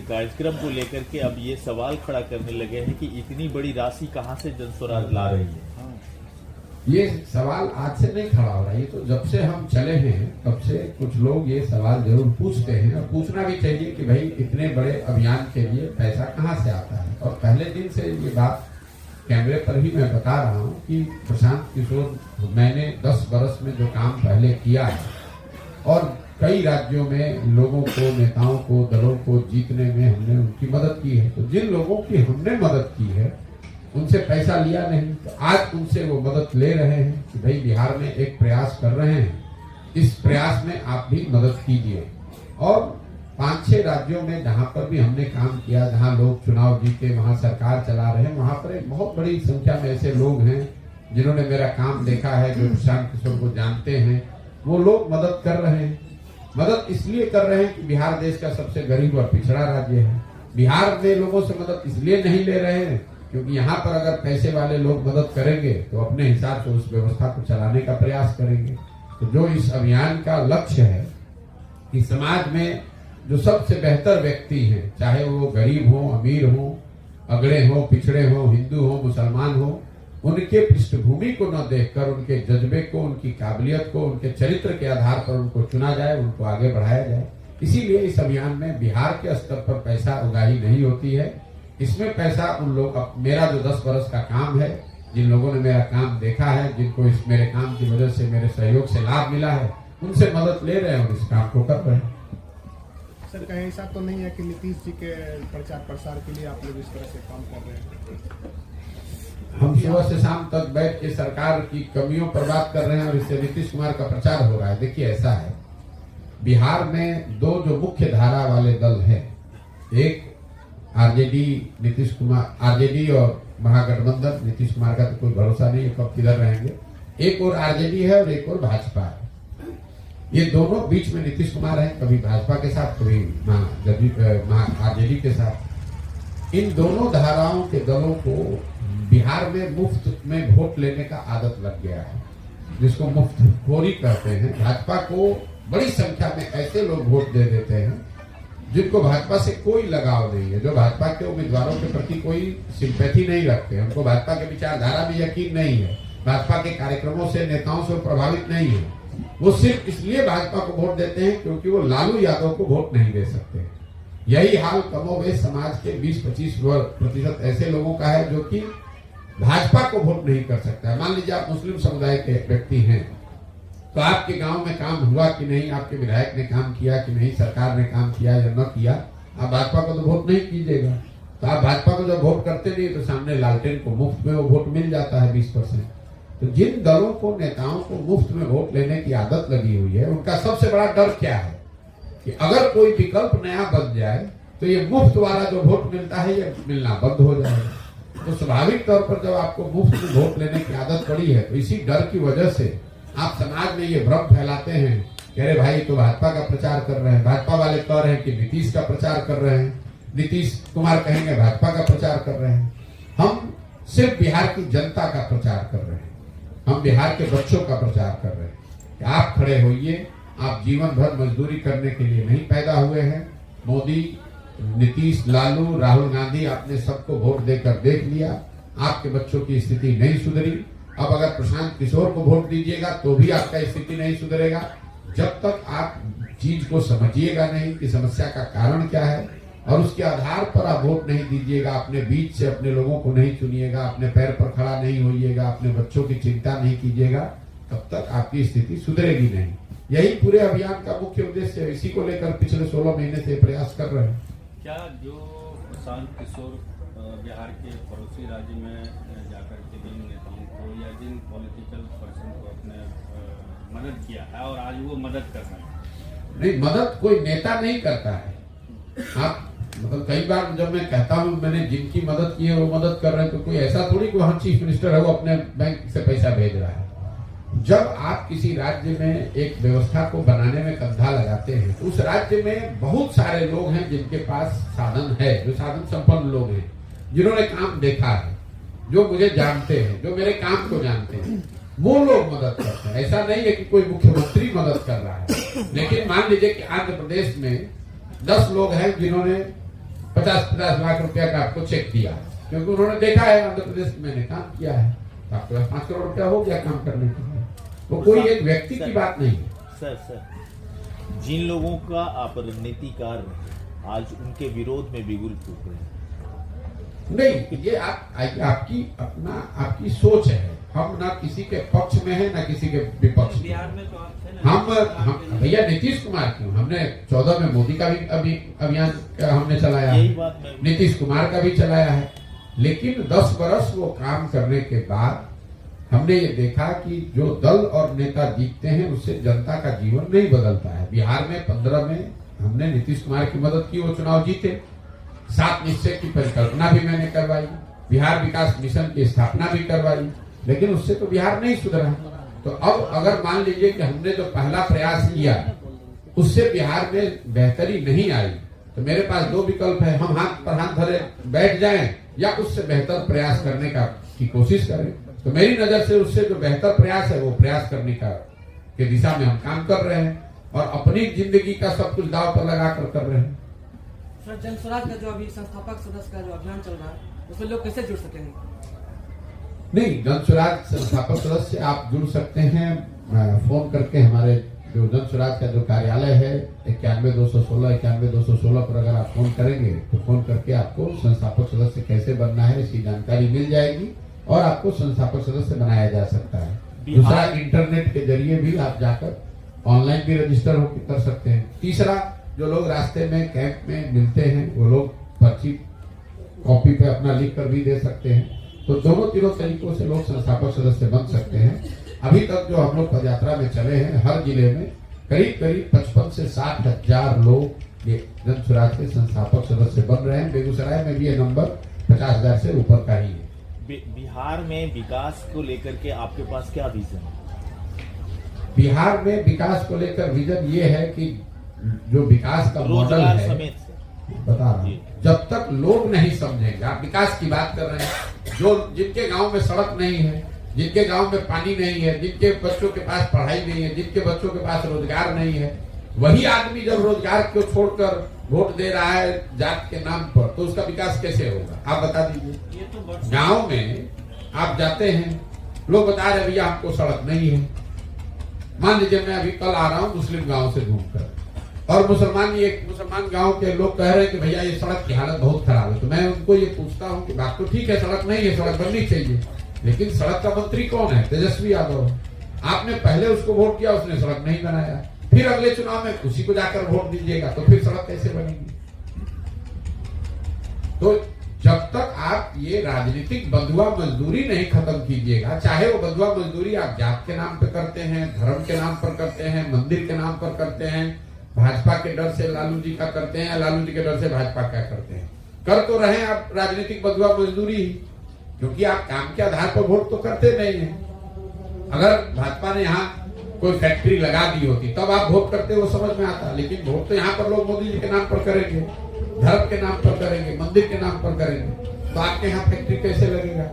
कार्यक्रम को लेकर के अब ये सवाल खड़ा करने लगे हैं कि इतनी बड़ी राशि कहां से जन स्वराज ला रही है। ये सवाल आज से नहीं खड़ा हो रहा है, ये तो जब से हम चले हैं तब से कुछ लोग ये सवाल जरूर पूछते हैं और पूछना भी चाहिए कि भाई इतने बड़े अभियान के लिए पैसा कहाँ से आता है। और पहले दिन से ये बात कैमरे पर ही मैं बता रहा हूँ कि प्रशांत किशोर मैंने 10 बरस में जो काम पहले किया है और कई राज्यों में लोगों को, नेताओं को, दलों को जीतने में हमने उनकी मदद की है। तो जिन लोगों की हमने मदद की है उनसे पैसा लिया नहीं, तो आज उनसे वो मदद ले रहे हैं कि भाई बिहार में एक प्रयास कर रहे हैं, इस प्रयास में आप भी मदद कीजिए। और 5-6 राज्यों में जहां पर भी हमने काम किया, जहां लोग चुनाव जीते, वहां सरकार चला रहे हैं, वहां पर एक बहुत बड़ी संख्या में ऐसे लोग हैं जिन्होंने मेरा काम देखा है, जो प्रशांत किशोर को जानते हैं, वो लोग मदद कर रहे हैं। मदद इसलिए कर रहे हैं कि बिहार देश का सबसे गरीब और पिछड़ा राज्य है। बिहार में लोगों से मदद इसलिए नहीं ले रहे हैं क्योंकि यहाँ पर अगर पैसे वाले लोग मदद करेंगे तो अपने हिसाब से उस व्यवस्था को चलाने का प्रयास करेंगे। तो जो इस अभियान का लक्ष्य है कि समाज में जो सबसे बेहतर व्यक्ति हैं, चाहे वो गरीब हो, अमीर हो, अगड़े हो, पिछड़े हो, हिंदू हो, मुसलमान हो, उनके पृष्ठभूमि को न देखकर उनके जज्बे को, उनकी काबिलियत को, उनके चरित्र के आधार पर उनको चुना जाए, उनको आगे बढ़ाया जाए। इसीलिए इस अभियान में बिहार के स्तर पर पैसा उगाही नहीं होती है। इसमें पैसा उन लोग, मेरा जो 10 बरस का काम है, जिन लोगों ने मेरा काम देखा है, जिनको इस मेरे काम की वजह से, मेरे सहयोग से लाभ मिला है, उनसे मदद ले रहे हैं और इस काम को कर रहे हैं। सर, कहीं ऐसा तो नहीं है कि नीतीश जी के प्रचार प्रसार के लिए आप लोग इस तरह से काम कर रहे हैं? हम सुबह से शाम तक बैठ के सरकार की कमियों पर बात कर रहे हैं और इससे नीतीश कुमार का प्रचार हो रहा है। देखिए, ऐसा है, बिहार में 2 जो मुख्य धारा वाले दल हैं, एक आरजेडी, नीतीश कुमार, आरजेडी और महागठबंधन, नीतीश कुमार का तो कोई भरोसा नहीं है कब किधर रहेंगे। एक और आरजेडी है और एक और भाजपा है। ये दोनों बीच में नीतीश कुमार है, कभी भाजपा के साथ, कभी आरजेडी के साथ। इन दोनों धाराओं के दलों को बिहार में मुफ्त में वोट लेने का आदत लग गया है, जिसको मुफ्तखोरी कहते हैं। भाजपा को बड़ी संख्या में ऐसे लोग वोट दे देते हैं जिनको भाजपा से कोई लगाव नहीं है, जो भाजपा के उम्मीदवारों के प्रति कोई सिंपैथी नहीं रखते, उनको भाजपा के विचारधारा में यकीन नहीं है, भाजपा के कार्यक्रमों से, नेताओं से प्रभावित नहीं है। वो सिर्फ इसलिए भाजपा को वोट देते हैं क्योंकि वो लालू यादव को वोट नहीं दे सकते। यही हाल कमोबेश समाज के 20-25% ऐसे लोगों का है जो कि भाजपा को वोट नहीं कर सकता है। मान लीजिए आप मुस्लिम समुदाय के व्यक्ति हैं, तो आपके गांव में काम हुआ कि नहीं, आपके विधायक ने काम किया कि नहीं, सरकार ने काम किया या न किया, आप भाजपा को तो वोट नहीं कीजिएगा। तो आप भाजपा को जब वोट करते नहीं तो सामने लालटेन को मुफ्त में वो वोट मिल जाता है 20%। तो जिन दलों को, नेताओं को मुफ्त में वोट लेने की आदत लगी हुई है, उनका सबसे बड़ा डर क्या है कि अगर कोई विकल्प नया बन जाए तो ये मुफ्त वाला जो वोट मिलता है ये मिलना बंद हो जाएगा। तो स्वाभाविक तौर पर जब आपको मुफ्त में वोट लेने की आदत पड़ी है तो इसी डर की वजह से आप समाज में ये भ्रम फैलाते हैं कि अरे भाई तो भाजपा का प्रचार कर रहे हैं, भाजपा वाले कह रहे हैं कि नीतीश का प्रचार कर रहे हैं, नीतीश कुमार कहेंगे भाजपा का प्रचार कर रहे हैं। हम सिर्फ बिहार की जनता का प्रचार कर रहे हैं, हम बिहार के बच्चों का प्रचार कर रहे हैं कि आप खड़े होइए, आप जीवन भर मजदूरी करने के लिए नहीं पैदा हुए हैं। मोदी, नीतीश, लालू, राहुल गांधी, आपने सबको वोट देकर देख लिया, आपके बच्चों की स्थिति नहीं सुधरी। अब अगर प्रशांत किशोर को वोट दीजिएगा तो भी आपका स्थिति नहीं सुधरेगा। जब तक आप चीज को समझिएगा नहीं कि समस्या का कारण क्या है और उसके आधार पर आप वोट नहीं दीजिएगा, अपने बीच से अपने लोगों को नहीं चुनिएगा, अपने पैर पर खड़ा नहीं होइएगा, अपने बच्चों की चिंता नहीं कीजिएगा, तब तक आपकी स्थिति सुधरेगी नहीं। यही पूरे अभियान का मुख्य उद्देश्य है। इसी को लेकर पिछले 16 महीने से प्रयास कर रहे हैं। क्या जो प्रशांत किशोर बिहार के पड़ोसी राज्य में जाकर के जिन नेताओं को या जिन पॉलिटिकल पर्सन को अपने मदद किया है और आज वो मदद कर रहे हैं? नहीं, मदद कोई नेता नहीं करता है। आप मतलब कई बार जब मैं कहता हूं मैंने जिनकी मदद की है वो मदद कर रहे हैं, तो कोई ऐसा थोड़ी कि वहां चीफ मिनिस्टर है वो अपने बैंक से पैसा भेज रहा है। जब आप किसी राज्य में एक व्यवस्था को बनाने में कंधा लगाते हैं तो उस राज्य में बहुत सारे लोग हैं जिनके पास साधन है, जो साधन संपन्न लोग हैं, जिन्होंने काम देखा है, जो मुझे जानते हैं, जो मेरे काम को जानते हैं, वो लोग मदद करते हैं। ऐसा नहीं है कि कोई मुख्यमंत्री मदद कर रहा है, लेकिन मान लीजिए कि आंध्र प्रदेश में 10 लोग हैं जिन्होंने 50-50 लाख रुपया का आपको चेक दिया, क्योंकि उन्होंने देखा है आंध्र प्रदेश में मैंने काम किया है, तो आपके पास 5 करोड़ रुपया हो गया काम करने के लिए। वो कोई एक व्यक्ति की बात नहीं है। सर जिन लोगों का आप रणनीतिकार रहे आज उनके विरोध में बिगुल फूक रहे हैं। नहीं, ये आपकी सोच है। हम ना किसी के पक्ष में है ना किसी के विपक्ष में। बिहार में तो आप थे ना, हम भैया नीतीश कुमार क्यों, हमने 14 में मोदी का भी अभियान हमने चलाया यही है, बात मैं नीतीश कुमार का भी चलाया है। लेकिन 10 बरस वो काम करने के बाद हमने ये देखा कि जो दल और नेता जीतते हैं उससे जनता का जीवन नहीं बदलता है। बिहार में 15 में हमने नीतीश कुमार की मदद की, वो चुनाव जीते। 7 निश्चय की परिकल्पना भी मैंने करवाई, बिहार विकास मिशन की स्थापना भी करवाई, लेकिन उससे तो बिहार नहीं सुधरा। तो अब अगर मान लीजिए कि हमने जो पहला प्रयास किया उससे बिहार में बेहतरी नहीं आई, तो मेरे पास 2 विकल्प है, हम हाथ पर हाथ धरे बैठ जाएं या उससे बेहतर प्रयास करने की कोशिश करें। तो मेरी नजर से उससे जो बेहतर प्रयास है वो प्रयास करने के दिशा में हम काम कर रहे हैं और अपनी जिंदगी का सब कुछ दांव पर लगा कर रहे हैं। सर, जन स्वराज का जो अभी संस्थापक सदस्य का जो अभियान चल रहा है उसमें लोग कैसे जुड़ सकेंगे? नहीं, जन स्वराज संस्थापक सदस्य आप जुड़ सकते हैं फोन करके। हमारे जो जन स्वराज का जो कार्यालय है 91-216 91-216 पर अगर आप फोन करेंगे तो फोन करके आपको संस्थापक सदस्य कैसे बनना है इसकी जानकारी मिल जाएगी और आपको संस्थापक सदस्य बनाया जा सकता है। दूसरा, इंटरनेट के जरिए भी आप जाकर ऑनलाइन भी रजिस्टर होकर कर सकते हैं। तीसरा, जो लोग रास्ते में कैंप में मिलते हैं वो लोग पर्ची कॉपी पे अपना लिख कर भी दे सकते हैं। तो दोनों तीनों तरीकों से लोग संस्थापक सदस्य बन सकते हैं। अभी तक जो हम लोग पदयात्रा में चले हैं हर जिले में करीब 55 से 60 हजार लोग ये जन स्वराज के संस्थापक सदस्य बन रहे हैं। बेगूसराय में भी ये नंबर 50,000 से ऊपर का ही है। बिहार में विकास को लेकर के आपके पास क्या विजन है? बिहार में विकास को लेकर विजन ये है कि जो विकास का मॉडल है, समेत बता रहा हूँ, जब तक लोग नहीं समझेंगे, आप विकास की बात कर रहे हैं, जो जिनके गांव में सड़क नहीं है, जिनके गांव में पानी नहीं है, जिनके बच्चों के पास पढ़ाई नहीं है, जिनके बच्चों के पास रोजगार नहीं है, वही आदमी जब रोजगार को छोड़कर वोट दे रहा है जात के नाम पर, तो उसका विकास कैसे होगा? आप बता दीजिए। ये तो गांव में आप जाते हैं, लोग बता रहे भैया हमको सड़क नहीं है। मान लीजिए मैं अभी कल आ रहा हूँ मुस्लिम गांव से घूमकर और मुसलमान गांव के लोग कह रहे हैं कि भैया ये सड़क की हालत बहुत खराब है। तो मैं उनको ये पूछता हूँ कि बात तो ठीक है, सड़क नहीं है, सड़क बननी चाहिए, लेकिन सड़क का मंत्री कौन है? तेजस्वी यादव। आपने पहले उसको वोट किया, उसने सड़क नहीं बनाया, फिर अगले चुनाव में उसी को जाकर वोट दीजिएगा, तो फिर सड़क कैसे बनेगी? तो जब तक आप ये राजनीतिक बंधुआ मजदूरी नहीं खत्म कीजिएगा, चाहे वो बंधुआ मजदूरी आप जात के नाम पे करते हैं, धर्म के नाम पर करते हैं, मंदिर के नाम पर करते हैं, भाजपा के डर से लालू जी का करते हैं, लालू जी के डर से भाजपा का करते हैं, कर तो रहे हैं आप राजनीतिक बंधुआ मजदूरी ही, क्योंकि आप काम के आधार पर वोट तो करते नहीं है। अगर भाजपा ने यहाँ कोई फैक्ट्री लगा दी होती तब आप वोट करते, वो समझ में आता, लेकिन वोट तो यहाँ पर लोग मोदी जी के नाम पर करेंगे, धर्म के नाम पर करेंगे, मंदिर के नाम पर करेंगे, तो आपके यहाँ फैक्ट्री कैसे लगेगा?